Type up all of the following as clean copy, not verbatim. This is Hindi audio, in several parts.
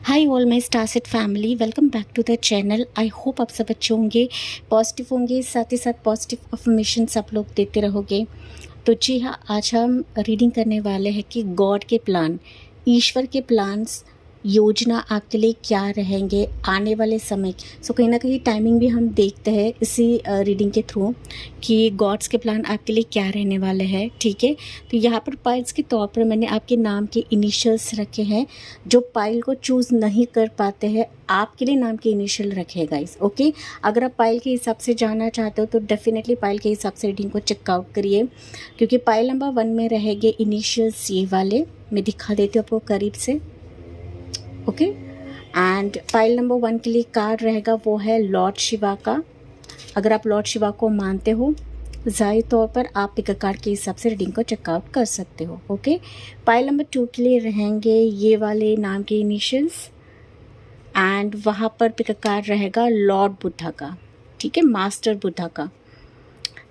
Hi all my Starset family, welcome back to the channel. I hope आप सब अच्छे होंगे, पॉजिटिव होंगे, साथ ही साथ पॉजिटिव अफर्मेशंस आप लोग देते रहोगे। तो जी हाँ, आज हम रीडिंग करने वाले हैं कि गॉड के प्लान, ईश्वर के प्लान्स, योजना आपके लिए क्या रहेंगे आने वाले समय। सो कहीं ना कहीं टाइमिंग भी हम देखते हैं इसी रीडिंग के थ्रू कि गॉड्स के प्लान आपके लिए क्या रहने वाले हैं। ठीक है, तो यहाँ पर पाइल्स के तौर पर मैंने आपके नाम के इनिशियल्स रखे हैं। जो पाइल को चूज़ नहीं कर पाते हैं, आपके लिए नाम के इनिशियल रखे गाइस। ओके, अगर आप पाइल के हिसाब से जानना चाहते हो तो डेफिनेटली पाइल के हिसाब से रीडिंग को चेकआउट करिए, क्योंकि पाइल नंबर 1 में रहेंगे इनिशियल्स ये वाले। मैं दिखा देती हूँ आपको करीब से। ओके, एंड पाइल नंबर 1 के लिए कार्ड रहेगा वो है लॉर्ड शिवा का। अगर आप लॉर्ड शिवा को मानते हो, ज़ाहिर तौर पर आप पिक कार्ड के हिसाब से रीडिंग को चेकआउट कर सकते हो। ओके, पाइल नंबर 2 के लिए रहेंगे ये वाले नाम के इनिशियल्स, एंड वहाँ पर पिक कार्ड रहेगा लॉर्ड बुद्धा का। ठीक है, मास्टर बुद्धा का।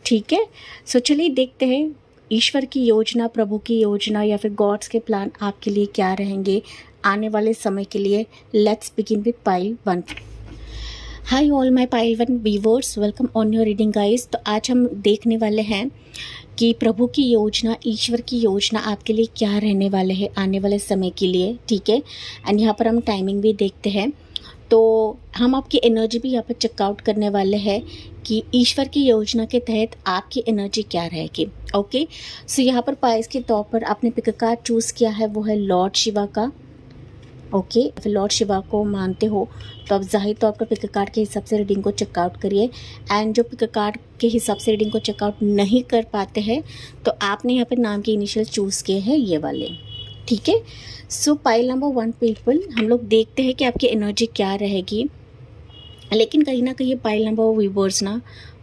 ठीक है, सो चलिए देखते हैं ईश्वर की योजना, प्रभु की योजना या फिर गॉड्स के प्लान आपके लिए क्या रहेंगे आने वाले समय के लिए। Let's begin with pile 1। Hi all my pile 1 viewers, welcome on your reading guys. तो आज हम देखने वाले हैं कि प्रभु की योजना, ईश्वर की योजना आपके लिए क्या रहने वाले हैं आने वाले समय के लिए। ठीक है, एंड यहाँ पर हम टाइमिंग भी देखते हैं। तो हम आपकी एनर्जी भी यहाँ पर चेकआउट करने वाले हैं कि ईश्वर की योजना के तहत आपकी एनर्जी क्या रहेगी। ओके, सो यहाँ पर पाइल्स के तौर पर आपने पिक कार्ड चूज़ किया है वो है लॉर्ड शिवा का। ओके, फिर लॉर्ड शिवा को मानते हो तो आप जाहिर तौर पर पिक कार्ड के हिसाब से रीडिंग को चेकआउट करिए। एंड जो पिक कार्ड के हिसाब से रीडिंग को चेकआउट नहीं कर पाते हैं तो आपने यहाँ पर नाम के इनिशियल चूज़ किए हैं ये वाले। ठीक है, सो पाइल नंबर 1 पीपल, हम लोग देखते हैं कि आपकी एनर्जी क्या रहेगी। लेकिन कहीं ना कहीं पाइल नंबर व्यूवर्स ना,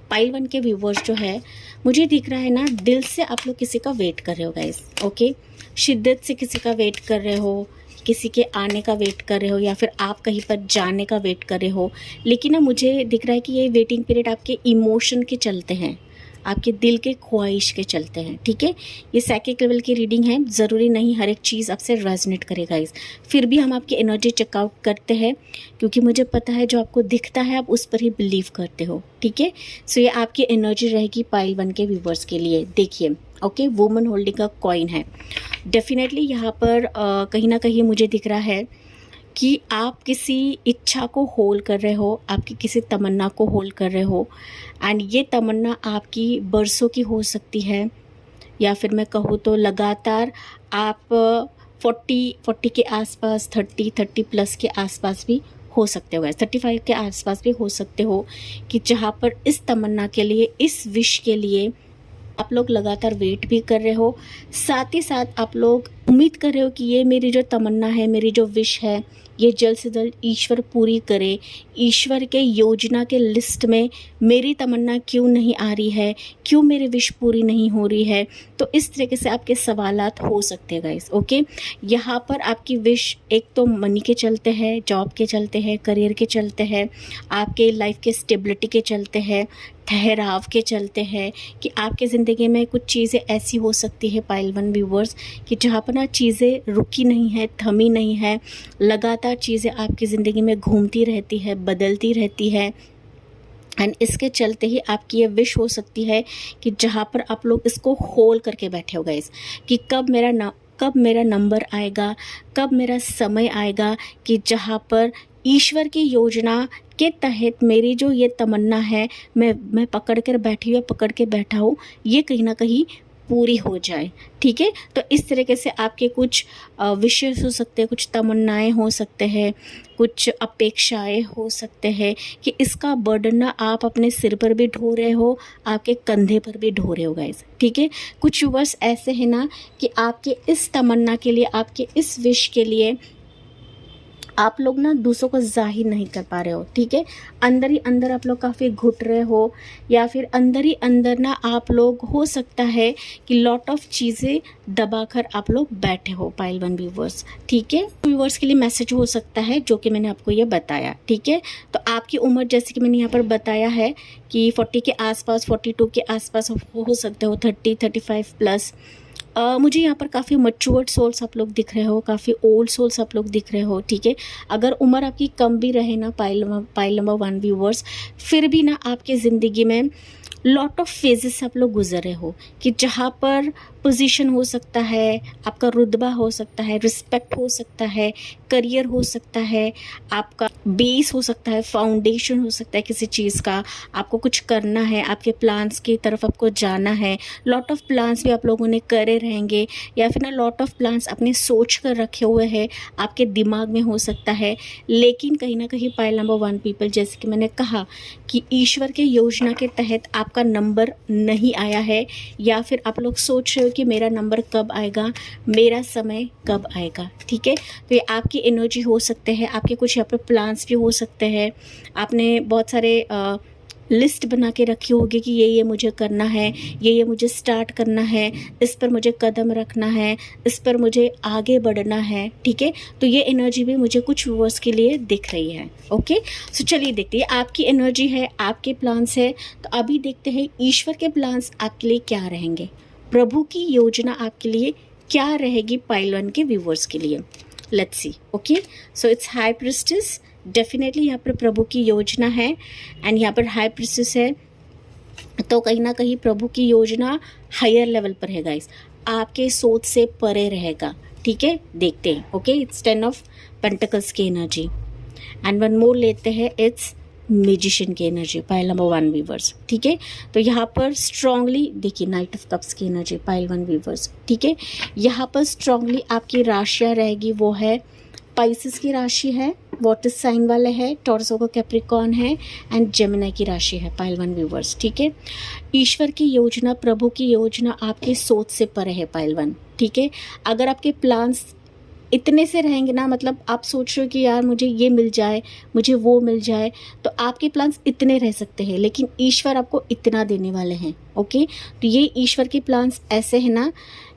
पाइल 1 के व्यूवर्स जो है, मुझे दिख रहा है ना, दिल से आप लोग किसी का वेट कर रहे हो गाइस। ओके, शिद्दत से किसी का वेट कर रहे हो, किसी के आने का वेट कर रहे हो, या फिर आप कहीं पर जाने का वेट कर रहे हो। लेकिन ना मुझे दिख रहा है कि ये वेटिंग पीरियड आपके इमोशन के चलते हैं, आपके दिल के ख्वाहिश के चलते हैं। ठीक है, ये साइकिक लेवल की रीडिंग है, ज़रूरी नहीं हर एक चीज़ आपसे रेजोनेट करेगा इस। फिर भी हम आपकी एनर्जी चेकआउट करते हैं, क्योंकि मुझे पता है जो आपको दिखता है आप उस पर ही बिलीव करते हो। ठीक है, सो ये आपकी एनर्जी रहेगी पाइल 1 के व्यूवर्स के लिए। देखिए, ओके, वुमन होल्डिंग का कॉइन है। डेफिनेटली यहाँ पर कहीं ना कहीं मुझे दिख रहा है कि आप किसी इच्छा को होल्ड कर रहे हो, आपकी किसी तमन्ना को होल्ड कर रहे हो। एंड ये तमन्ना आपकी बरसों की हो सकती है, या फिर मैं कहूँ तो लगातार आप 40 के आसपास, 30 प्लस के आसपास भी हो सकते हो, 35 के आसपास भी हो सकते हो, कि जहाँ पर इस तमन्ना के लिए, इस विश के लिए आप लोग लगातार वेट भी कर रहे हो। साथ ही साथ आप लोग उम्मीद कर रहे हो कि ये मेरी जो तमन्ना है, मेरी जो विश है, ये जल्द से जल्द ईश्वर पूरी करे। ईश्वर के योजना के लिस्ट में मेरी तमन्ना क्यों नहीं आ रही है, क्यों मेरी विश पूरी नहीं हो रही है। तो इस तरीके से आपके सवालात हो सकते हैं गाइस। ओके, यहाँ पर आपकी विश एक तो मनी के चलते हैं, जॉब के चलते हैं, करियर के चलते हैं, आपके लाइफ के स्टेबिलिटी के चलते हैं, ठहराव के चलते हैं, कि आपके ज़िंदगी में कुछ चीज़ें ऐसी हो सकती है पाइल 1 व्यूवर्स कि जहाँ पर ना चीज़ें रुकी नहीं है, थमी नहीं है, लगातार चीज़ें आपकी ज़िंदगी में घूमती रहती है, बदलती रहती है। एंड इसके चलते ही आपकी ये विश हो सकती है कि जहाँ पर आप लोग इसको होल्ड करके बैठे हो गाइस, कि कब मेरा नंबर आएगा, कब मेरा समय आएगा, कि जहाँ पर ईश्वर की योजना के तहत मेरी जो ये तमन्ना है, मैं पकड़ के बैठा हूँ, ये कहीं ना कहीं पूरी हो जाए। ठीक है, तो इस तरीके से आपके कुछ विशेष हो सकते हैं, कुछ तमन्नाएं हो सकते हैं, कुछ अपेक्षाएं हो सकते हैं, कि इसका बर्डन ना आप अपने सिर पर भी ढो रहे हो, आपके कंधे पर भी ढो रहे हो गाइस। ठीक है, कुछ वर्ष ऐसे हैं ना कि आपके इस तमन्ना के लिए, आपके इस विश के लिए आप लोग ना दूसरों को जाहिर नहीं कर पा रहे हो। ठीक है, अंदर ही अंदर आप लोग काफ़ी घुट रहे हो, या फिर अंदर ही अंदर ना आप लोग, हो सकता है कि लॉट ऑफ चीज़ें दबाकर आप लोग बैठे हो पाइल 1 व्यूवर्स। ठीक है, व्यूवर्स के लिए मैसेज हो सकता है जो कि मैंने आपको ये बताया। ठीक है, तो आपकी उम्र जैसे कि मैंने यहाँ पर बताया है कि 40 के आसपास, 42 के आसपास हो सकते हो, 30, 35 प्लस। मुझे यहाँ पर काफ़ी मैच्योर्ड सोल्स आप लोग दिख रहे हो, काफ़ी ओल्ड सोल्स आप लोग दिख रहे हो, ठीक है। अगर उम्र आपकी कम भी रहे ना पाइल नंबर 1 व्यूवर्स, फिर भी ना आपके ज़िंदगी में लॉट ऑफ फेजेस आप लोग गुजर रहे हो कि जहाँ पर पोजीशन हो सकता है, आपका रुतबा हो सकता है, रिस्पेक्ट हो सकता है, करियर हो सकता है, आपका बेस हो सकता है, फाउंडेशन हो सकता है किसी चीज़ का, आपको कुछ करना है, आपके प्लान्स की तरफ आपको जाना है। लॉट ऑफ प्लान्स भी आप लोगों ने करे रहेंगे या फिर ना लॉट ऑफ प्लान्स आपने सोच कर रखे हुए हैं, आपके दिमाग में हो सकता है। लेकिन कहीं ना कहीं पाइल नंबर 1 पीपल, जैसे कि मैंने कहा कि ईश्वर के योजना के तहत आपका नंबर नहीं आया है, या फिर आप लोग सोच रहे हो कि मेरा नंबर कब आएगा, मेरा समय कब आएगा, ठीक है। तो ये आपकी एनर्जी हो सकते हैं, आपके कुछ यहाँ पर प्लान्स भी हो सकते हैं। आपने बहुत सारे लिस्ट बना के रखी होगी कि ये मुझे करना है, ये मुझे स्टार्ट करना है, इस पर मुझे कदम रखना है, इस पर मुझे आगे बढ़ना है, ठीक है। तो ये एनर्जी भी मुझे कुछ व्यूअर्स के लिए दिख रही है। ओके, सो चलिए देखते हैं, आपकी एनर्जी है, आपके प्लान्स है। तो अभी देखते हैं ईश्वर के प्लान्स आपके लिए क्या रहेंगे, प्रभु की योजना आपके लिए क्या रहेगी पाइल 1 के व्यूअर्स के लिए। Let's see. Okay, so it's high priestess, definitely यहाँ पर प्रभु की योजना है एंड यहाँ पर हाई प्रिस्टेस है, तो कहीं ना कहीं प्रभु की योजना हायर लेवल पर है गाइस, आपके सोच से परे रहेगा, ठीक है। देखते हैं। ओके, इट्स 10 ऑफ पेंटिकल्स की एनर्जी एंड वन मोर लेते हैं, इट्स मैजिशियन की एनर्जी, पाइल नंबर 1 वीवर्स, ठीक है। तो यहाँ पर स्ट्रांगली देखिए नाइट ऑफ कप्स की एनर्जी, पाइल 1 वीवर्स, ठीक है। यहाँ पर स्ट्रांगली आपकी राशियाँ रहेगी, वो है पाइसेस की राशि है, वाटर साइन वाले है, टॉरस होगा, कैप्रिकॉर्न है एंड जेमिनी की राशि है, पाइल 1 व्यूवर्स, ठीक है। ईश्वर की योजना, प्रभु की योजना आपकी सोच से परे है पाइल 1, ठीक है। अगर आपके प्लान्स इतने से रहेंगे ना, मतलब आप सोच रहे हो कि यार मुझे ये मिल जाए, मुझे वो मिल जाए, तो आपके प्लान्स इतने रह सकते हैं, लेकिन ईश्वर आपको इतना देने वाले हैं। ओके, तो ये ईश्वर के प्लान्स ऐसे हैं ना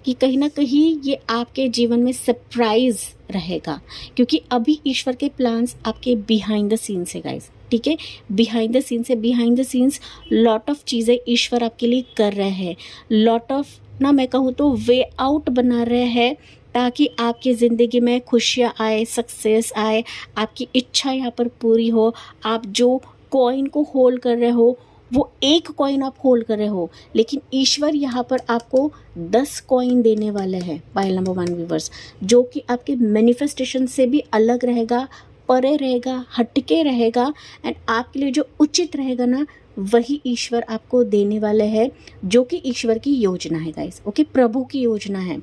कि कहीं ना कहीं ये आपके जीवन में सरप्राइज रहेगा, क्योंकि अभी ईश्वर के प्लान्स आपके बिहाइंड द सीन्स है गाइस, ठीक है। बिहाइंड द सीन्स है, behind the scenes lot of चीज़ें ईश्वर आपके लिए कर रहे हैं, लॉट ऑफ ना मैं कहूँ तो वे आउट बना रहे हैं, ताकि आपकी ज़िंदगी में खुशियाँ आए, सक्सेस आए, आपकी इच्छा यहाँ पर पूरी हो। आप जो कॉइन को होल्ड कर रहे हो, वो एक कॉइन आप होल्ड कर रहे हो, लेकिन ईश्वर यहाँ पर आपको 10 कॉइन देने वाले हैं पाइल नंबर 1 व्यूवर्स, जो कि आपके मैनिफेस्टेशन से भी अलग रहेगा, परे रहेगा, हटके रहेगा एंड आपके लिए जो उचित रहेगा ना, वही ईश्वर आपको देने वाले हैं, जो कि ईश्वर की योजना है गाइस। ओके, प्रभु की योजना है।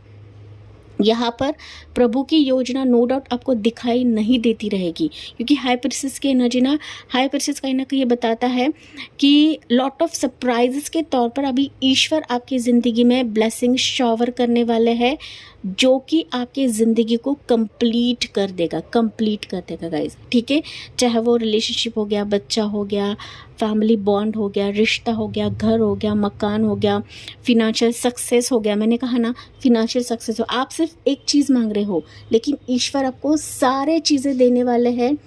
यहाँ पर प्रभु की योजना नो डाउट आपको दिखाई नहीं देती रहेगी, क्योंकि हाई प्रिंसेस की एनर्जी ना, हाई प्रिंसेस कहीं ना कहीं बताता है कि लॉट ऑफ सरप्राइजेस के तौर पर अभी ईश्वर आपकी ज़िंदगी में ब्लेसिंग शॉवर करने वाले हैं, जो कि आपकी ज़िंदगी को कंप्लीट कर देगा गाइस, ठीक है। चाहे वो रिलेशनशिप हो गया, बच्चा हो गया, फैमिली बॉन्ड हो गया, रिश्ता हो गया, घर हो गया, मकान हो गया, फिनेंशियल सक्सेस हो गया। मैंने कहा ना फिनेंशियल सक्सेस हो, आप सिर्फ एक चीज़ मांग रहे हो, लेकिन ईश्वर आपको सारे चीज़ें देने वाले हैं,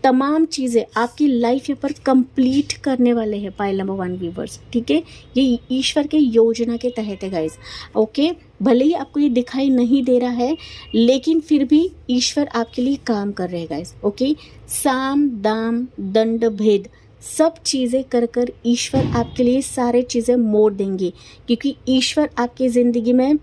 तमाम चीज़ें आपकी लाइफ यहाँ पर कंप्लीट करने वाले हैं पाइल नंबर 1 व्यूवर्स, ठीक है। ये ईश्वर के योजना के तहत है गाइस। ओके, भले ही आपको ये दिखाई नहीं दे रहा है, लेकिन फिर भी ईश्वर आपके लिए काम कर रहे हैं गाइस। ओके, साम दाम दंड भेद सब चीज़ें कर कर ईश्वर आपके लिए सारे चीज़ें मोड़ देंगे, क्योंकि ईश्वर आपकी ज़िंदगी में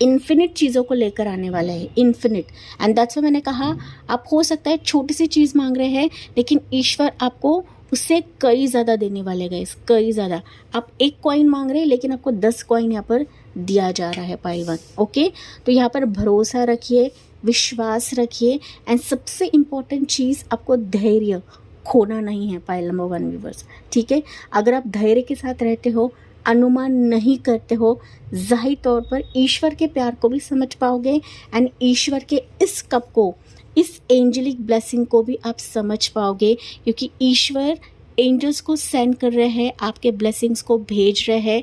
इन्फिनिट चीज़ों को लेकर आने वाला है, इन्फिनिट। एंड दैट्स व्हाई मैंने कहा, आप हो सकता है छोटी सी चीज़ मांग रहे हैं, लेकिन ईश्वर आपको उससे कई ज़्यादा देने वाले गाइस, कई ज़्यादा। आप एक कॉइन मांग रहे हैं, लेकिन आपको 10 कॉइन यहाँ पर दिया जा रहा है पाइल 1। ओके, तो यहाँ पर भरोसा रखिए, विश्वास रखिए एंड सबसे इम्पॉर्टेंट चीज़, आपको धैर्य खोना नहीं है पाइल नंबर 1 व्यूवर्स, ठीक है। अगर आप धैर्य के साथ रहते हो, अनुमान नहीं करते हो, ज़ाहिर तौर पर ईश्वर के प्यार को भी समझ पाओगे एंड ईश्वर के इस कप को, इस एंजेलिक ब्लेसिंग को भी आप समझ पाओगे, क्योंकि ईश्वर एंजल्स को सेंड कर रहे हैं, आपके ब्लेसिंग्स को भेज रहे हैं,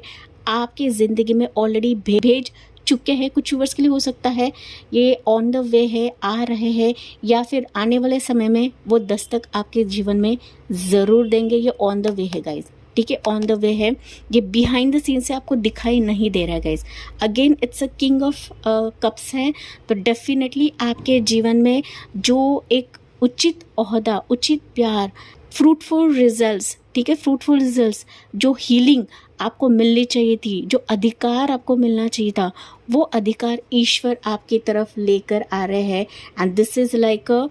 आपके ज़िंदगी में ऑलरेडी भेज चुके हैं। कुछ व्यूअर्स के लिए हो सकता है ये ऑन द वे है, आ रहे हैं, या फिर आने वाले समय में वो दस्तक आपके जीवन में ज़रूर देंगे। ये ऑन द वे है गाइज, ठीक है, ऑन द वे है। ये बिहाइंड द सीन से आपको दिखाई नहीं दे रहा है guys. Again it's a king of cups है, तो डेफिनेटली आपके जीवन में जो एक उचित ओहदा, उचित प्यार, फ्रूटफुल रिजल्ट्स, ठीक है, फ्रूटफुल रिजल्ट्स, जो हीलिंग आपको मिलनी चाहिए थी, जो अधिकार आपको मिलना चाहिए था, वो अधिकार ईश्वर आपकी तरफ लेकर आ रहे हैं। And this is like a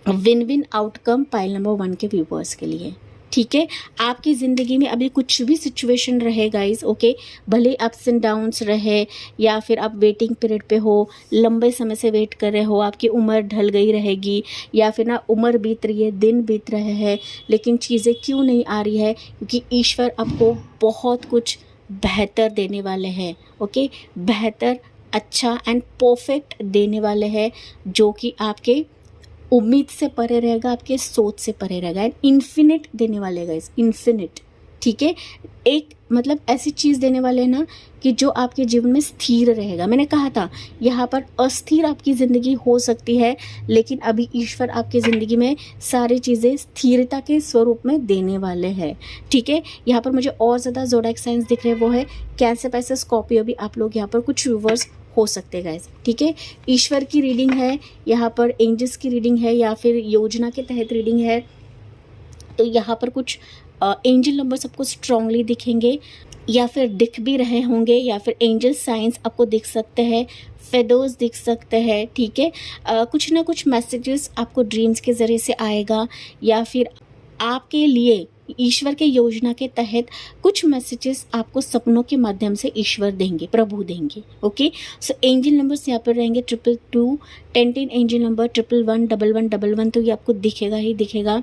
win win outcome pile number 1 के व्यूवर्स के लिए, ठीक है। आपकी ज़िंदगी में अभी कुछ भी सिचुएशन रहे गाइस, ओके, भले अप्स एंड डाउन्स रहे, या फिर आप वेटिंग पीरियड पे हो, लंबे समय से वेट कर रहे हो, आपकी उम्र ढल गई रहेगी, या फिर ना उम्र बीत रही है, दिन बीत रहे हैं, लेकिन चीज़ें क्यों नहीं आ रही है? क्योंकि ईश्वर आपको बहुत कुछ बेहतर देने वाले हैं, ओके, बेहतर, अच्छा एंड परफेक्ट देने वाले हैं, जो कि आपके उम्मीद से परे रहेगा, आपके सोच से परे रहेगा, एंड इन्फिनिट देने वाले गाइस, इन्फिनिट, ठीक है। एक मतलब ऐसी चीज़ देने वाले हैं ना कि जो आपके जीवन में स्थिर रहेगा। मैंने कहा था यहाँ पर अस्थिर आपकी ज़िंदगी हो सकती है, लेकिन अभी ईश्वर आपकी ज़िंदगी में सारी चीज़ें स्थिरता के स्वरूप में देने वाले हैं, ठीक है। यहाँ पर मुझे और ज़्यादा ज़ोडिएक साइंस दिख रहे हैं, वो है कैंसर, पैसे, स्कॉर्पियो। भी आप लोग यहाँ पर कुछ व्यूअर्स हो सकते हैं गाइस, ठीक है। ईश्वर की रीडिंग है, यहाँ पर एंजल्स की रीडिंग है, या फिर योजना के तहत रीडिंग है। तो यहाँ पर कुछ एंजल नंबर सबको स्ट्रांगली दिखेंगे, या फिर दिख भी रहे होंगे, या फिर एंजल साइंस आपको दिख सकते हैं, फेदर्स दिख सकते हैं, ठीक है। कुछ ना कुछ मैसेजेस आपको ड्रीम्स के ज़रिए से आएगा, या फिर आपके लिए ईश्वर के योजना के तहत कुछ मैसेजेस आपको सपनों के माध्यम से ईश्वर देंगे, प्रभु देंगे, ओके। सो एंजल नंबर्स यहाँ पर रहेंगे 222, 10 एंजल नंबर 111, 1111, तो ये आपको दिखेगा ही दिखेगा।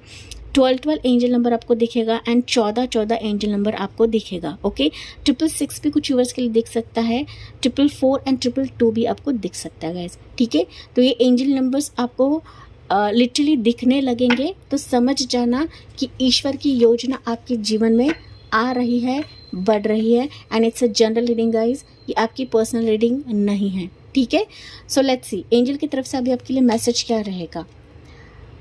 12 एंजल नंबर आपको दिखेगा, एंड 14 एंजल नंबर आपको दिखेगा, ओके। 666 भी कुछ व्यूअर्स के लिए दिख सकता है, 444 एंड 222 भी आपको दिख सकता है गाइस, ठीक है। तो ये एंजल नंबर्स आपको लिटरली दिखने लगेंगे, तो समझ जाना कि ईश्वर की योजना आपके जीवन में आ रही है, बढ़ रही है, and it's a general reading guys, ये आपकी पर्सनल रीडिंग नहीं है, ठीक है। सो लेट्स सी एंजल की तरफ से अभी आपके लिए मैसेज क्या रहेगा।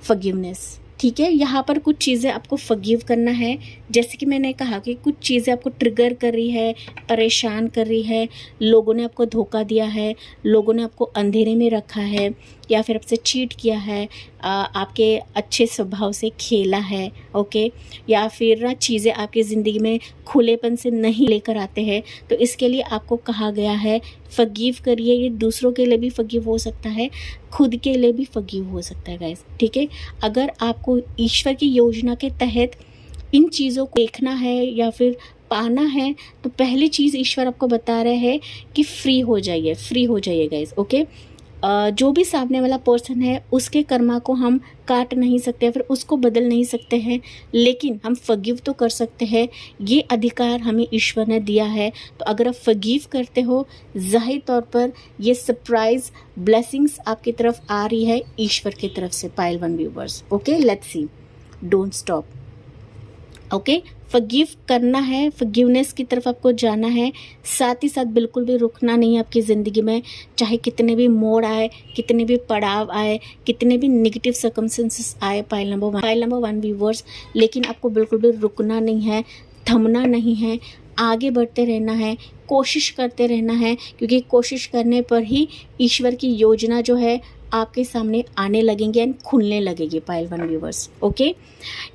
फॉरगिवनेस, ठीक है। यहाँ पर कुछ चीज़ें आपको फॉरगिव करना है, जैसे कि मैंने कहा कि कुछ चीज़ें आपको ट्रिगर कर रही है, परेशान कर रही है, लोगों ने आपको धोखा दिया है, लोगों ने आपको अंधेरे में रखा है, या फिर आपसे चीट किया है, आपके अच्छे स्वभाव से खेला है, ओके, या फिर ना चीज़ें आपकी ज़िंदगी में खुलेपन से नहीं लेकर आते हैं। तो इसके लिए आपको कहा गया है फॉरगिव करिए। ये दूसरों के लिए भी फॉरगिव हो सकता है, खुद के लिए भी फॉरगिव हो सकता है गाइस, ठीक है। अगर आपको ईश्वर की योजना के तहत इन चीज़ों को देखना है या फिर पाना है, तो पहली चीज़ ईश्वर आपको बता रहे हैं कि फ्री हो जाइए, फ्री हो जाइए गाइस, ओके। जो भी सामने वाला पर्सन है उसके कर्मा को हम काट नहीं सकते, फिर उसको बदल नहीं सकते हैं, लेकिन हम फॉरगिव तो कर सकते हैं। ये अधिकार हमें ईश्वर ने दिया है। तो अगर आप फॉरगिव करते हो, जाहिर तौर पर ये सरप्राइज ब्लेसिंग्स आपकी तरफ आ रही है ईश्वर की तरफ से। Pile 1 viewers, okay, let's see, don't stop, okay. Forgive करना है, फॉरगिवनेस की तरफ आपको जाना है, साथ ही साथ बिल्कुल भी रुकना नहीं है आपकी ज़िंदगी में। चाहे कितने भी मोड़ आए, कितने भी पड़ाव आए, कितने भी नेगेटिव सर्कमस्टेंसेस आए पाइल नंबर 1 व्यूवर्स, लेकिन आपको बिल्कुल भी रुकना नहीं है, थमना नहीं है, आगे बढ़ते रहना है, कोशिश करते रहना है, क्योंकि कोशिश करने पर ही ईश्वर की योजना जो है आपके सामने आने लगेंगे एंड खुलने लगेगी। Pile 1 viewers, okay,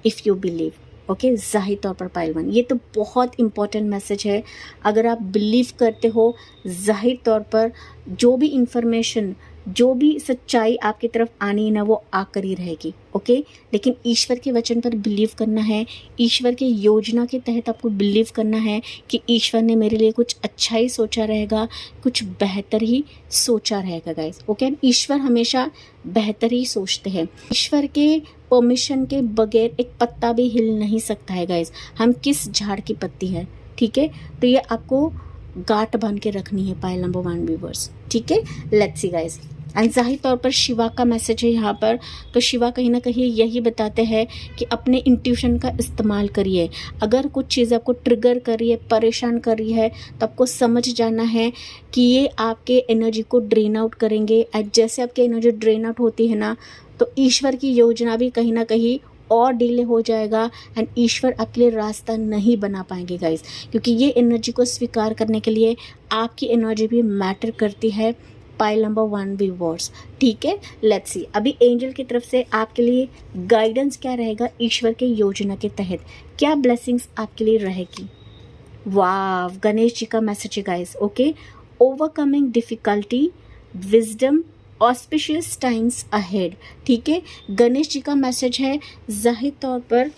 if you believe, okay, जाहिर तौर पर पाइल 1, ये तो बहुत इंपॉर्टेंट मैसेज है। अगर आप बिलीव करते हो, जाहिर तौर पर जो भी इंफॉर्मेशन, जो भी सच्चाई आपकी तरफ आनी है ना, वो आकर ही रहेगी, ओके। लेकिन ईश्वर के वचन पर बिलीव करना है, ईश्वर के योजना के तहत आपको बिलीव करना है कि ईश्वर ने मेरे लिए कुछ अच्छा ही सोचा रहेगा, कुछ बेहतर ही सोचा रहेगा गाइस, ओके। ईश्वर हमेशा बेहतर ही सोचते हैं। ईश्वर के परमिशन के बगैर एक पत्ता भी हिल नहीं सकता है गाइस। हम किस झाड़ की पत्ती है, ठीक है। तो ये आपको गांठ बांध के रखनी है पाइल नंबर 1 व्यूवर्स, ठीक है। लेट्स सी गाइस, एंड जाहिर तौर पर शिवा का मैसेज है यहाँ पर। तो शिवा कहीं ना कहीं यही बताते हैं कि अपने इंट्यूशन का इस्तेमाल करिए। अगर कुछ चीज़ आपको ट्रिगर कर रही है, परेशान कर रही है, तो आपको समझ जाना है कि ये आपके एनर्जी को ड्रेन आउट करेंगे। एंड जैसे आपकी एनर्जी ड्रेन आउट होती है ना, तो ईश्वर की योजना भी कहीं ना कहीं और डिले हो जाएगा एंड ईश्वर आपके लिए रास्ता नहीं बना पाएंगे गाइस, क्योंकि ये एनर्जी को स्वीकार करने के लिए आपकी एनर्जी भी मैटर करती है। पाइल नंबर 1 व्यूअर्स, ठीक है। लेट्स सी अभी एंजल की तरफ से आपके लिए गाइडेंस क्या रहेगा, ईश्वर के योजना के तहत क्या ब्लेसिंग्स आपके लिए रहेगी। वाव, गणेश जी का मैसेज है guys. Okay, overcoming difficulty, wisdom, auspicious times ahead, ठीक है। गणेश जी का मैसेज है, जाहिर तौर पर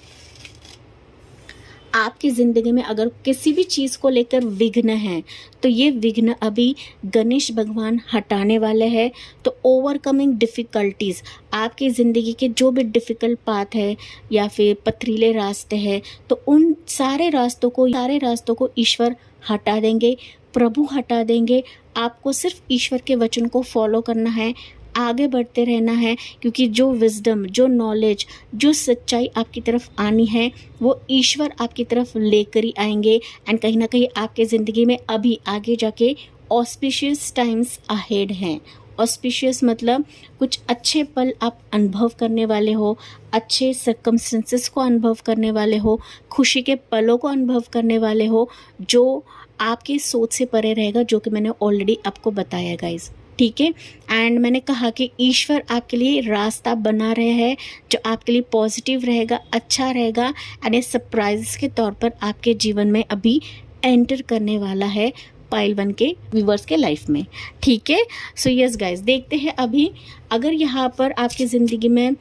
आपकी ज़िंदगी में अगर किसी भी चीज़ को लेकर विघ्न है तो ये विघ्न अभी गणेश भगवान हटाने वाले हैं। तो ओवरकमिंग डिफ़िकल्टीज़, आपकी ज़िंदगी के जो भी डिफ़िकल्ट पाथ है या फिर पथरीले रास्ते हैं, तो उन सारे रास्तों को ईश्वर हटा देंगे, प्रभु हटा देंगे। आपको सिर्फ ईश्वर के वचन को फॉलो करना है, आगे बढ़ते रहना है, क्योंकि जो विजडम, जो नॉलेज, जो सच्चाई आपकी तरफ आनी है वो ईश्वर आपकी तरफ लेकर ही आएंगे। एंड कहीं ना कहीं आपके ज़िंदगी में अभी आगे जाके ऑस्पिशियस टाइम्स अहेड हैं। ऑस्पिशियस मतलब कुछ अच्छे पल आप अनुभव करने वाले हो, अच्छे सर्कमस्टेंसेस को अनुभव करने वाले हो, खुशी के पलों को अनुभव करने वाले हो, जो आपकी सोच से परे रहेगा, जो कि मैंने ऑलरेडी आपको बताया गाइज, ठीक है। एंड मैंने कहा कि ईश्वर आपके लिए रास्ता बना रहे हैं जो आपके लिए पॉजिटिव रहेगा, अच्छा रहेगा एंड ये सरप्राइज के तौर पर आपके जीवन में अभी एंटर करने वाला है पाइल 1 के व्यूवर्स के लाइफ में, ठीक है। सो यस गाइज, देखते हैं अभी अगर यहाँ पर आपकी ज़िंदगी में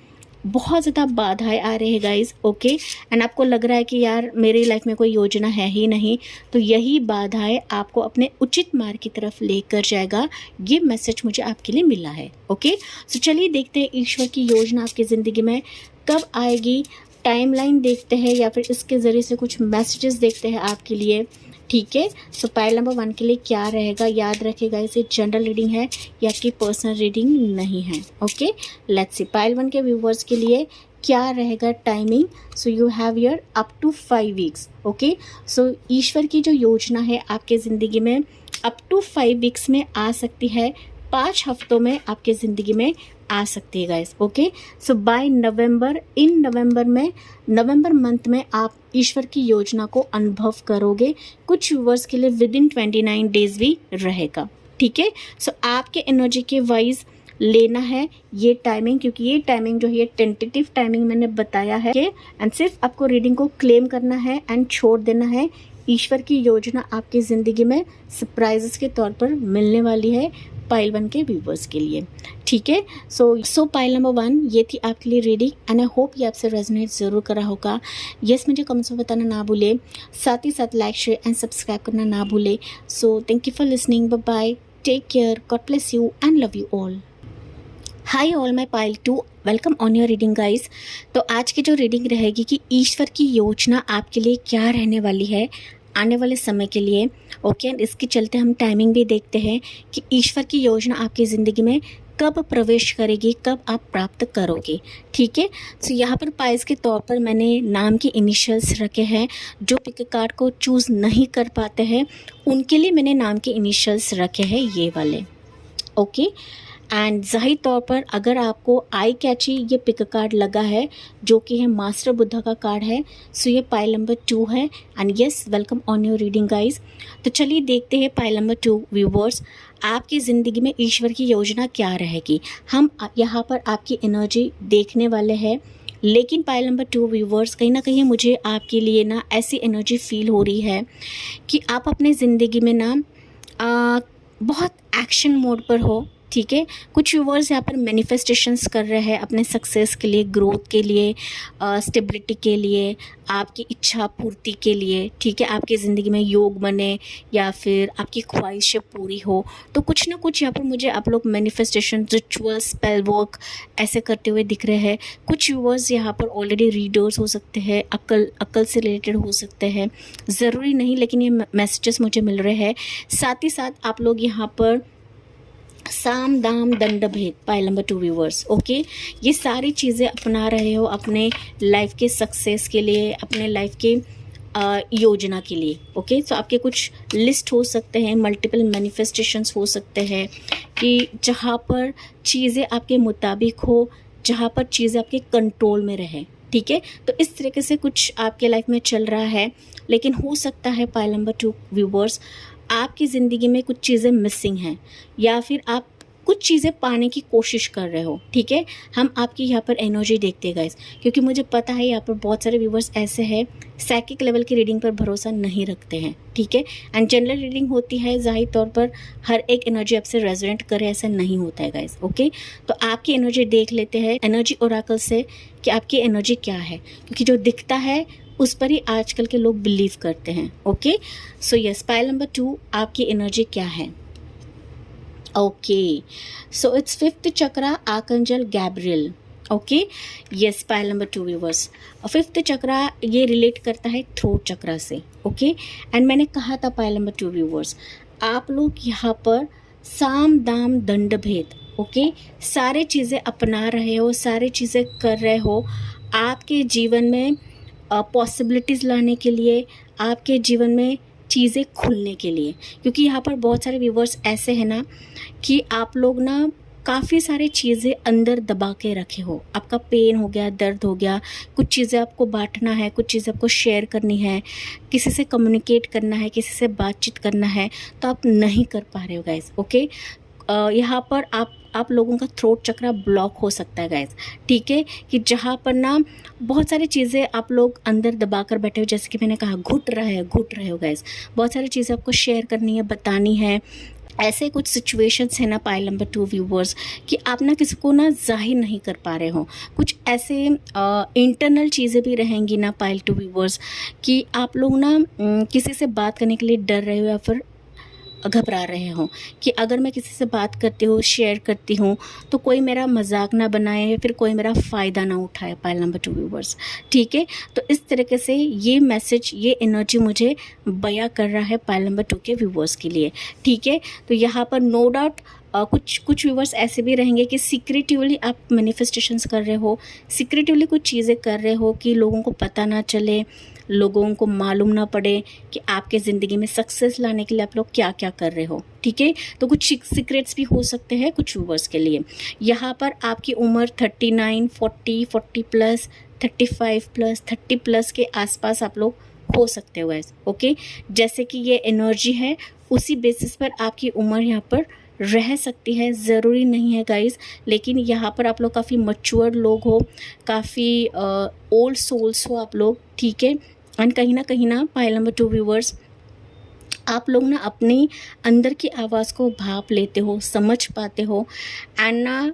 बहुत ज़्यादा बाधाएं आ रही है गाइज, ओके, एंड आपको लग रहा है कि यार मेरी लाइफ में कोई योजना है ही नहीं, तो यही बाधाएं आपको अपने उचित मार्ग की तरफ लेकर जाएगा। ये मैसेज मुझे आपके लिए मिला है, ओके। सो चलिए देखते हैं ईश्वर की योजना आपकी ज़िंदगी में कब आएगी, टाइमलाइन देखते हैं या फिर इसके ज़रिए से कुछ मैसेजेस देखते हैं आपके लिए, ठीक है। सो पाइल नंबर 1 के लिए क्या रहेगा, याद रखिएगा इसे जनरल रीडिंग है, या कि पर्सनल रीडिंग नहीं है, ओके। लेट्स सी पाइल 1 के व्यूवर्स के लिए क्या रहेगा timing. So you have your up to 5 weeks, okay. So ईश्वर की जो योजना है आपके ज़िंदगी में अप टू 5 वीक्स में आ सकती है, 5 हफ्तों में आपके ज़िंदगी में आ सकती है गाइस, ओके। सो बाय नवंबर, इन नवंबर मंथ में आप ईश्वर की योजना को अनुभव करोगे। कुछ व्यूवर्स के लिए विद इन 29 डेज भी रहेगा, ठीक है। सो आपके एनर्जी के वाइज लेना है ये टाइमिंग, क्योंकि ये टाइमिंग जो है ये टेंटेटिव टाइमिंग मैंने बताया है, एंड सिर्फ आपको रीडिंग को क्लेम करना है एंड छोड़ देना है। ईश्वर की योजना आपकी ज़िंदगी में सरप्राइजेस के तौर पर मिलने वाली है पाइल 1 के व्यूवर्स के लिए, ठीक है। सो पाइल नंबर 1 ये थी आपके लिए रीडिंग एंड आई होप ये आपसे रेजोनेट ज़रूर करा होगा। यस, मुझे कमेंट्स में बताना ना भूले, साथ ही साथ लाइक, शेयर एंड सब्सक्राइब करना ना भूले। So thank you for listening, bye bye, take care, God bless you and love you all. Hi all, my pile 2, welcome on your reading guys. तो आज की जो रीडिंग रहेगी कि ईश्वर की योजना आपके लिए क्या रहने वाली है आने वाले समय के लिए, ओके। एंड इसके चलते हम टाइमिंग भी देखते हैं कि ईश्वर की योजना आपकी ज़िंदगी में कब प्रवेश करेगी, कब आप प्राप्त करोगे, ठीक है। सो यहाँ पर पाइल्स के तौर पर मैंने नाम के इनिशियल्स रखे हैं। जो पिक कार्ड को चूज़ नहीं कर पाते हैं उनके लिए मैंने नाम के इनिशियल्स रखे हैं, ये वाले, ओके। एंड ज़ाहिर तौर पर अगर आपको आई कैची ये पिक कार्ड लगा है जो कि है मास्टर बुद्धा का कार्ड है, सो ये पाइल नंबर 2 है। And yes, welcome on your reading guys. तो चलिए देखते हैं पाइल नंबर 2 व्यूवर्स, आपकी ज़िंदगी में ईश्वर की योजना क्या रहेगी। हम यहाँ पर आपकी एनर्जी देखने वाले हैं, लेकिन पाइल नंबर 2 व्यूवर्स कहीं ना कहीं मुझे आपके लिए ना ऐसी एनर्जी फील हो रही है कि आप अपने ज़िंदगी में ना बहुत एक्शन मोड पर हो, ठीक है। कुछ व्यूवर्स यहाँ पर मैनिफेस्टेशंस कर रहे हैं अपने सक्सेस के लिए, ग्रोथ के लिए, स्टेबिलिटी के लिए, आपकी इच्छा पूर्ति के लिए, ठीक है। आपकी ज़िंदगी में योग बने या फिर आपकी ख्वाहिशें पूरी हो, तो कुछ ना कुछ यहाँ पर मुझे आप लोग मैनिफेस्टेशन, रिचुअल, स्पेल वर्क ऐसे करते हुए दिख रहे हैं। कुछ व्यूवर्स यहाँ पर ऑलरेडी रीडर्स हो सकते हैं, अक्ल से रिलेटेड हो सकते हैं, ज़रूरी नहीं, लेकिन ये मैसेजेस मुझे मिल रहे हैं। साथ ही साथ आप लोग यहाँ पर साम दाम दंड भेद पाइल नंबर 2 व्यूवर्स, ओके, ये सारी चीज़ें अपना रहे हो अपने लाइफ के सक्सेस के लिए, अपने लाइफ के योजना के लिए, ओके। सो आपके कुछ लिस्ट हो सकते हैं, मल्टीपल मैनिफेस्टेशंस हो सकते हैं कि जहाँ पर चीज़ें आपके मुताबिक हो, जहाँ पर चीज़ें आपके कंट्रोल में रहे, ठीक है। तो इस तरीके से कुछ आपके लाइफ में चल रहा है, लेकिन हो सकता है पाइल नंबर 2 व्यूवर्स आपकी ज़िंदगी में कुछ चीज़ें मिसिंग हैं, या फिर आप कुछ चीज़ें पाने की कोशिश कर रहे हो, ठीक है। हम आपकी यहाँ पर एनर्जी देखते हैं गाइस, क्योंकि मुझे पता है यहाँ पर बहुत सारे व्यूवर्स ऐसे हैं साइकिक लेवल की रीडिंग पर भरोसा नहीं रखते हैं, ठीक है। एंड जनरल रीडिंग होती है, ज़ाहिर तौर पर हर एक एनर्जी आपसे रेजोनेट करे ऐसा नहीं होता है गाइस, ओके। तो आपकी एनर्जी देख लेते हैं एनर्जी ओरेकल से कि आपकी एनर्जी क्या है, क्योंकि जो दिखता है उस पर ही आजकल के लोग बिलीव करते हैं, okay. So yes, pile number 2 आपकी एनर्जी क्या है? Okay, so it's 5th chakra archangel Gabriel, okay. Yes, pile number 2 viewers 5th चक्रा ये रिलेट करता है थ्रोट चक्रा से, ओके। एंड मैंने कहा था पाइल नंबर 2 व्यूवर्स आप लोग यहाँ पर साम दाम दंड भेद, ओके, सारे चीज़ें अपना रहे हो, सारे चीज़ें कर रहे हो आपके जीवन में पॉसिबिलिटीज़ लाने के लिए, आपके जीवन में चीज़ें खुलने के लिए। क्योंकि यहाँ पर बहुत सारे व्यूवर्स ऐसे हैं ना कि आप लोग ना काफ़ी सारी चीज़ें अंदर दबा के रखे हो, आपका पेन हो गया, दर्द हो गया, कुछ चीज़ें आपको बांटना है, कुछ चीज़ें आपको शेयर करनी है, किसी से कम्युनिकेट करना है, किसी से बातचीत करना है, तो आप नहीं कर पा रहे हो गाइस, ओके। यहाँ पर आप लोगों का थ्रोट चक्रा ब्लॉक हो सकता है गाइस, ठीक है, कि जहाँ पर ना बहुत सारी चीज़ें आप लोग अंदर दबा कर बैठे हो, जैसे कि मैंने कहा घुट रहे हो गाइस, बहुत सारी चीज़ें आपको शेयर करनी है, बतानी है। ऐसे कुछ सिचुएशंस है ना पाइल नंबर 2 व्यूवर्स कि आप ना किसी को ना जाहिर नहीं कर पा रहे हो, कुछ ऐसे इंटरनल चीज़ें भी रहेंगी ना पाइल 2 व्यूवर्स कि आप लोग ना किसी से बात करने के लिए डर रहे हो या फिर घबरा रहे हो कि अगर मैं किसी से बात करती हूँ, शेयर करती हूँ, तो कोई मेरा मजाक ना बनाए या फिर कोई मेरा फ़ायदा ना उठाए पाइल नंबर 2 व्यूवर्स, ठीक है। तो इस तरीके से ये मैसेज, ये एनर्जी मुझे बयां कर रहा है पाइल नंबर 2 के व्यूवर्स के लिए, ठीक है। तो यहाँ पर नो डाउट कुछ व्यूवर्स ऐसे भी रहेंगे कि सीक्रेटिवली आप मैनिफेस्टेशंस कर रहे हो, सीक्रेटिवली कुछ चीज़ें कर रहे हो कि लोगों को पता ना चले, लोगों को मालूम ना पड़े कि आपके ज़िंदगी में सक्सेस लाने के लिए आप लोग क्या क्या कर रहे हो, ठीक है। तो कुछ सीक्रेट्स भी हो सकते हैं कुछ व्यूवर्स के लिए। यहाँ पर आपकी उम्र 39, 40, 40 प्लस, 35 प्लस, 30 प्लस के आसपास आप लोग हो सकते हो गाइस, ओके। जैसे कि ये एनर्जी है उसी बेसिस पर आपकी उम्र यहाँ पर रह सकती है, ज़रूरी नहीं है गाइस। लेकिन यहाँ पर आप लोग काफ़ी मैच्योर लोग हो, काफ़ी ओल्ड सोल्स हो आप लोग, ठीक है। एंड कहीं ना पाइल नंबर 2 व्यूवर्स आप लोग ना अपनी अंदर की आवाज़ को भाप लेते हो, समझ पाते हो, एंड ना